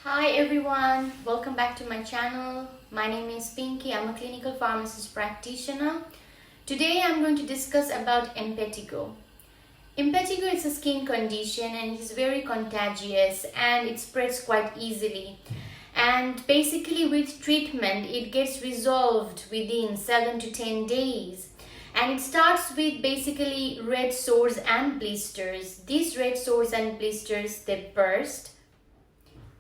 Hi everyone, welcome back to my channel. My name is Pinky. I'm a clinical pharmacist practitioner. Today I'm going to discuss about impetigo. Impetigo is a skin condition and it is very contagious and it spreads quite easily. And basically with treatment it gets resolved within 7 to 10 days. And it starts with basically red sores and blisters. These red sores and blisters, they burst.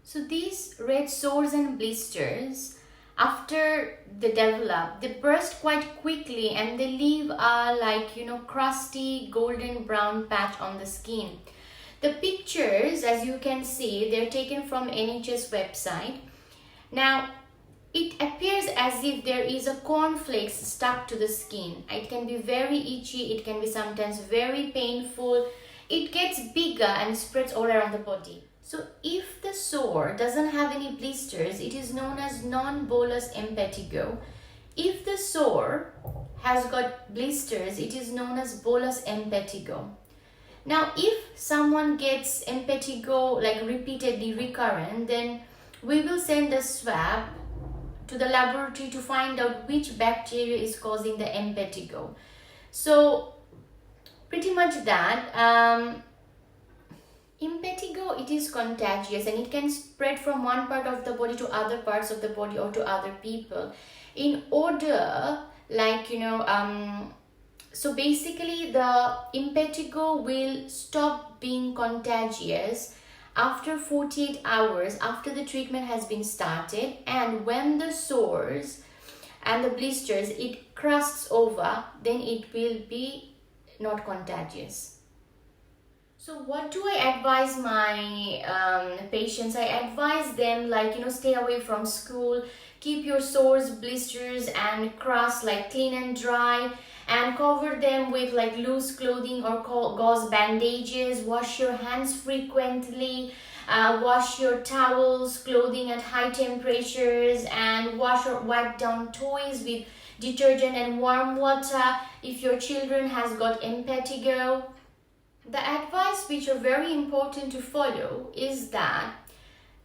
So these red sores and blisters, after they develop, they burst quite quickly and they leave a crusty golden brown patch on the skin. The pictures, as you can see, they're taken from NHS website. Now, it appears as if there is a cornflakes stuck to the skin. It can be very itchy, it can be sometimes very painful. It gets bigger and spreads all around the body. So if the sore doesn't have any blisters, it is known as Non-Volas Impetigo. If the sore has got blisters, it is known as Volas Impetigo. Now, if someone gets impetigo like repeatedly recurrent, then we will send a swab to the laboratory to find out which bacteria is causing the impetigo. So pretty much that. Impetigo, it is contagious and it can spread from one part of the body to other parts of the body or to other people. So basically the impetigo will stop being contagious after 48 hours after the treatment has been started, and when the sores and the blisters, it crusts over, then it will be not contagious. So what do I advise my patients? I advise them stay away from school, keep your sores, blisters and crusts clean and dry, and cover them with loose clothing or gauze bandages. Wash your hands frequently, wash your towels, clothing at high temperatures, and wash or wipe down toys with detergent and warm water if your children has got impetigo. The advice which are very important to follow is that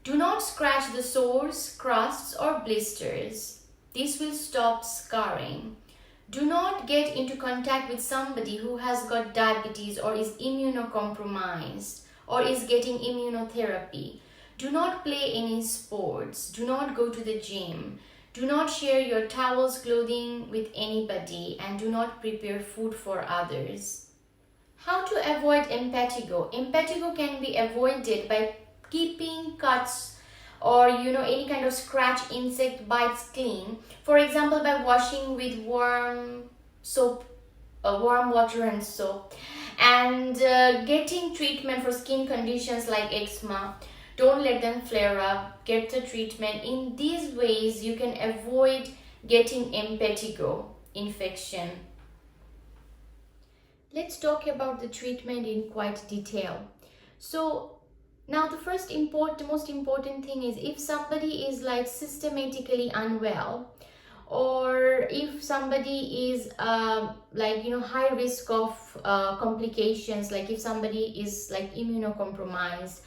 do not scratch the sores, crusts or blisters. This will stop scarring. Do not get into contact with somebody who has got diabetes or is immunocompromised or is getting immunotherapy. Do not play any sports. Do not go to the gym. Do not share your towels, clothing with anybody, and do not prepare food for others. How to avoid impetigo? Impetigo can be avoided by keeping cuts or any kind of scratch, insect bites clean. For example, by washing with warm water and soap, and getting treatment for skin conditions like eczema. Don't let them flare up. Get the treatment. In these ways, you can avoid getting impetigo infection. Let's talk about the treatment in quite detail. So now the most important thing is if somebody is systematically unwell, or if somebody is high risk of complications, like if somebody is immunocompromised,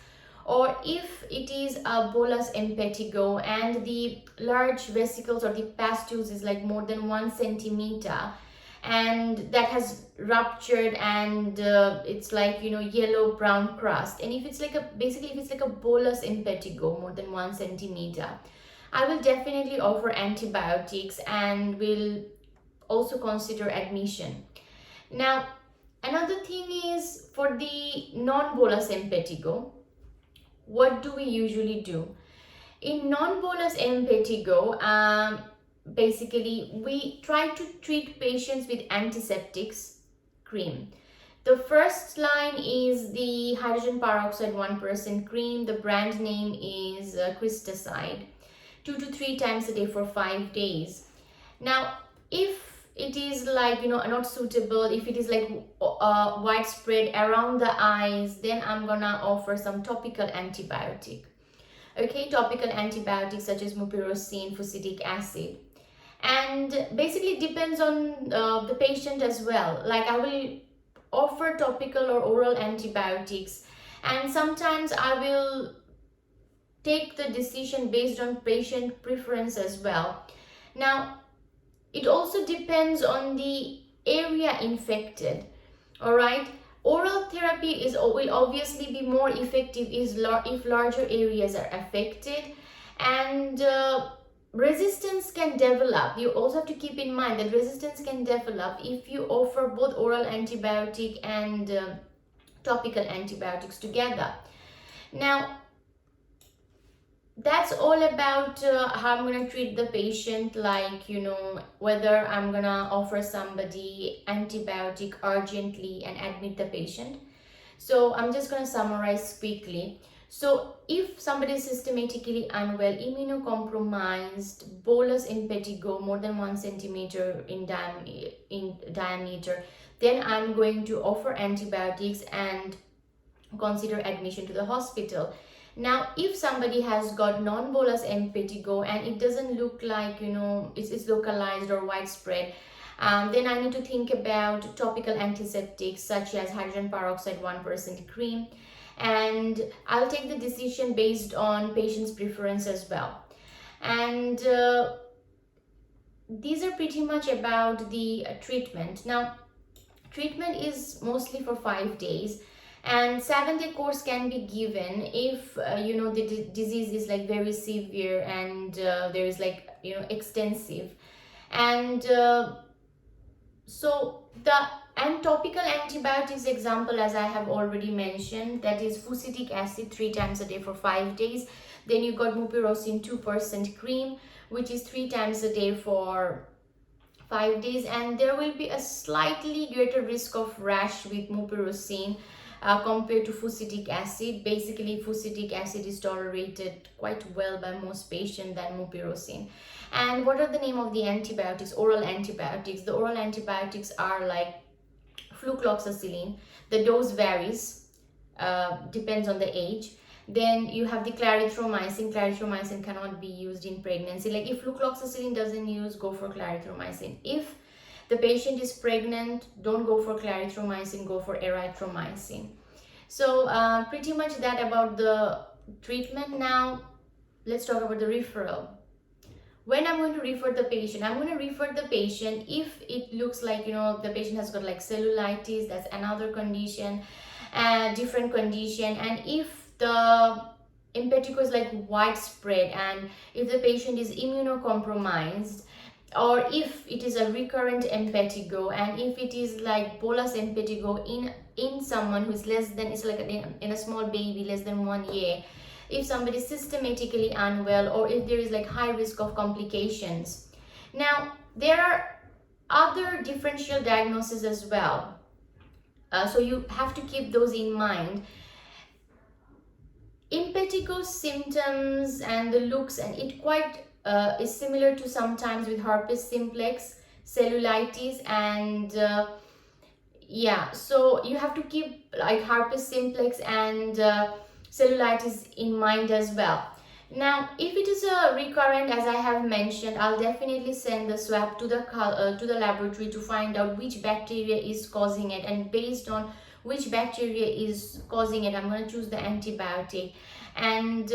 or if it is a bullous impetigo and the large vesicles or the pustules is more than 1 centimeter, and that has ruptured and it's yellow brown crust, and if it's if it's a bullous impetigo more than 1 centimeter, I will definitely offer antibiotics and will also consider admission. Now another thing is, for the non-bullous impetigo, what do we usually do? In non-bullous impetigo, basically we try to treat patients with antiseptics cream. The first line is the hydrogen peroxide 1% cream. The brand name is Cristicide, 2 to 3 times a day for 5 days. Now if it is not suitable, if it is widespread around the eyes, then I'm gonna offer some topical antibiotic. Okay, topical antibiotics such as mupirocin, fusidic acid. And basically depends on the patient as well. I will offer topical or oral antibiotics, and sometimes I will take the decision based on patient preference as well. Now, it also depends on the area infected. All right, oral therapy will obviously be more effective if larger areas are affected, and resistance can develop. You also have to keep in mind that resistance can develop if you offer both oral antibiotic and topical antibiotics together. Now, that's all about how I'm going to treat the patient, like, whether I'm going to offer somebody antibiotic urgently and admit the patient. So I'm just going to summarize quickly. So if somebody is systematically unwell, immunocompromised, bolus impetigo more than 1 centimeter in diameter, then I'm going to offer antibiotics and consider admission to the hospital. Now, if somebody has got non-Volas Impetigo and it doesn't look like, it's localized or widespread, then I need to think about topical antiseptics such as hydrogen peroxide 1% cream, and I'll take the decision based on patient's preference as well. And these are pretty much about the treatment. Now, treatment is mostly for 5 days. And 7-day course can be given if the disease is like very severe and there is like extensive. And topical antibiotics example, as I have already mentioned, that is fusidic acid 3 times a day for 5 days. Then you got mupirocin 2% cream, which is 3 times a day for 5 days. And there will be a slightly greater risk of rash with mupirocin compared to fusidic acid. Basically, fusidic acid is tolerated quite well by most patients than mupirocin. And what are the name of the antibiotics? Oral antibiotics. The oral antibiotics are like flucloxacillin. The dose varies, depends on the age. Then you have the clarithromycin. Clarithromycin cannot be used in pregnancy. Like if flucloxacillin doesn't use, go for clarithromycin. If the patient is pregnant, don't go for clarithromycin, go for erythromycin. So pretty much that about the treatment. Now let's talk about the referral. When I'm going to refer the patient, I'm going to refer the patient if it looks like the patient has got like cellulitis, that's another condition, different condition. And if the impetigo is like widespread, and if the patient is immunocompromised, or if it is a recurrent impetigo, and if it is like bolus impetigo in someone who is less than, it's like in a small baby less than 1 year, if somebody is systematically unwell, or if there is like high risk of complications. Now, there are other differential diagnoses as well, so you have to keep those in mind. Impetigo symptoms and the looks, and it quite is similar to sometimes with herpes simplex, cellulitis, and so you have to keep like herpes simplex and cellulitis in mind as well. Now, if it is a recurrent, as I have mentioned, I'll definitely send the swab to the laboratory to find out which bacteria is causing it, and based on which bacteria is causing it, I'm going to choose the antibiotic. And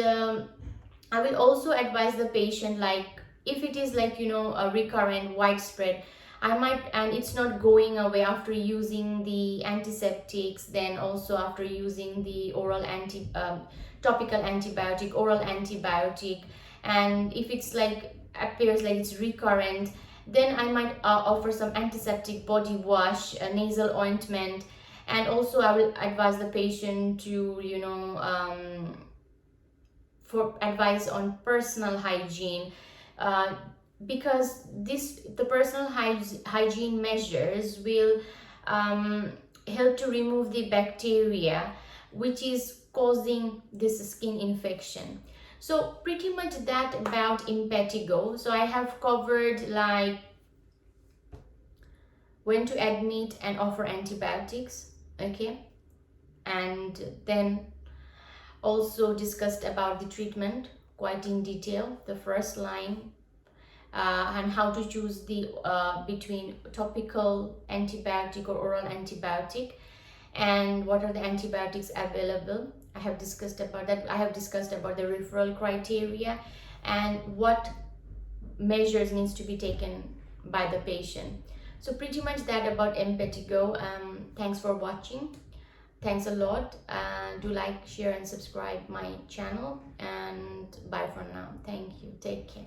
I will also advise the patient, like if it is like a recurrent widespread, I might, and it's not going away after using the antiseptics, then also after using the oral topical antibiotic, oral antibiotic, and if it's like appears like it's recurrent, then I might offer some antiseptic body wash, a nasal ointment. And also I will advise the patient to for advice on personal hygiene, because the personal hygiene measures will help to remove the bacteria which is causing this skin infection. So pretty much that about impetigo. So I have covered like when to admit and offer antibiotics, okay, and then also discussed about the treatment quite in detail, the first line, and how to choose the between topical antibiotic or oral antibiotic, and what are the antibiotics available, I have discussed about that. I have discussed about the referral criteria and what measures needs to be taken by the patient. So pretty much that about impetigo. Thanks for watching. Thanks a lot. Do like, share and subscribe my channel, and bye for now. Thank you. Take care.